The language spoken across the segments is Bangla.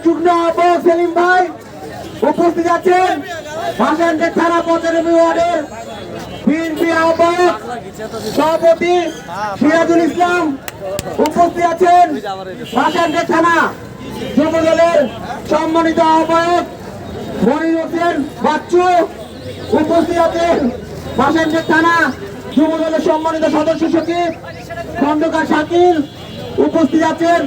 যুগ্ম আহ্বায়ক সেলিম ভাই উপস্থিত আছেন। ভাসানটেক থানা 15 ওয়ার্ডের বিএনপি আহ্বায়ক সভাপতি সিরাজুল ইসলাম উপস্থিত আছেন। ভাসানটেক থানা যুব দলের সম্মানিত আহ্বায়ক মনির হোসেন বাচ্চু উপস্থিত আছেন। ভাসানটেক থানা যুব দলের সম্মানিত সদস্য সচিব খন্দকার শাকিল উপস্থিত আছেন।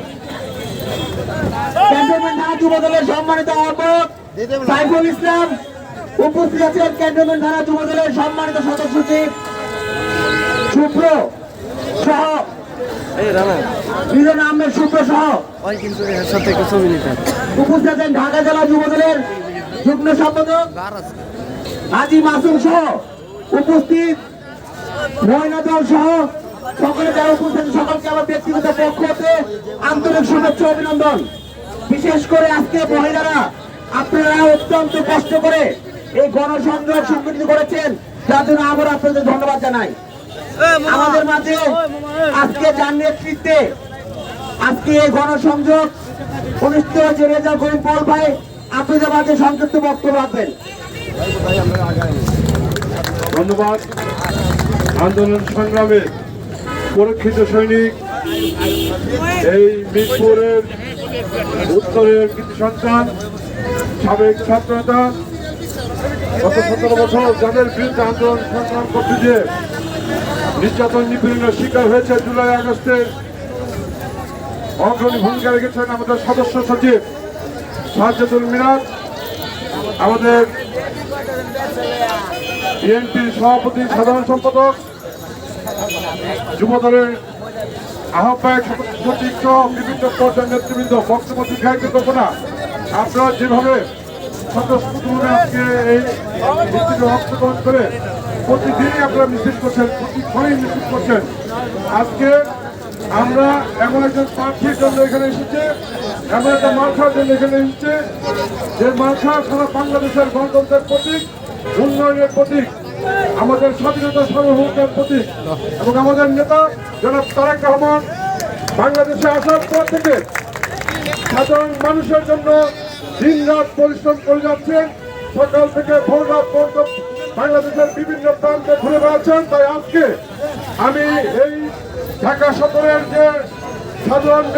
ক্যান্টনমেন্ট থানা যুব দলের সম্মানিত আহ্বায়ক সাইফুল ইসলাম উপস্থিত আছেন। ক্যান্টনমেন্ট থানা যুব দলের সম্মানিত সদস্য সচিব শুভ্র সহ মিলন আহমেদ শুভ্র সহ উপস্থিত আছেন। ঢাকা জেলা যুব দলের যুগ্ম সম্পাদক হাজি মাসুম সহ উপস্থিত মহিলা দল সহ সকলে যারা উপস্থিত সকলকে আমার ব্যক্তিগত পক্ষ হতে আন্তরিক শুভেচ্ছা অভিনন্দন। বিশেষ করে আজকে মহিলারা আপনারা অত্যন্ত কষ্ট করে এই গণসংযোগ সংগঠিত করেছেন, তার জন্য আবার আপনাদের ধন্যবাদ জানাই। আমাদের মাঝে আজকে যার নেতৃত্বে আজকে এই গণসংযোগ অনুষ্ঠিত হয়েছে রেজাউল করিম পল ভাই আপনাদের মাঝে সংক্ষিপ্ত বক্তব্য রাখবেন। ধন্যবাদ। আন্দোলন সংগ্রামে পরীক্ষিত সৈনিক এই মিরপুরের উত্তরের কৃতি সন্তান সাবেক ছাত্রনেতা গত 17 বছর যাদের বিরুদ্ধে আন্দোলন সংগ্রাম করতে গিয়ে নির্যাতন নিপীড়নের শিকার হয়েছে, জুলাই আগস্টের অগ্রণী ভূমিকা রেখেছেন আমাদের সদস্য সচিব সাজ্জাদুল মিরাজ, আমাদের বিএনপির সভাপতি সাধারণ সম্পাদক যুবদলের আহ্বায়ক সচিব সহ বিভিন্ন পর্যায়ের নেতৃবৃন্দ বক্তব্য দীর্ঘায়িত করবো না। আপনারা যেভাবে স্বতঃস্ফূর্তভাবে আজকে এই মিছিলে অংশগ্রহণ করে প্রতিদিনই আপনারা মিছিল করছেন, প্রতিক্ষণই মিছিল করছেন। আজকে আমরা এমন একজন প্রার্থীর জন্য এখানে এসেছি, এমন একটা মার্কার জন্য এখানে এসেছে যে মার্কা সারা বাংলাদেশের গণতন্ত্রের প্রতীক, উন্নয়নের প্রতীক, আমাদের স্বাধীনতা সার্বভৌমত্বের প্রতীক এবং আমাদের নেতা জনাব তারেক রহমান বাংলাদেশে আসার পর থেকে সাধারণ মানুষের জন্য দিন রাত পরিশ্রম করে যাচ্ছেন। সকাল থেকে ভোর রাত পর্যন্ত বাংলাদেশের বিভিন্ন প্রান্তে ঘুরে বেড়াচ্ছেন। তাই আজকে আমি এই ঢাকা সদরের যে সাধারণ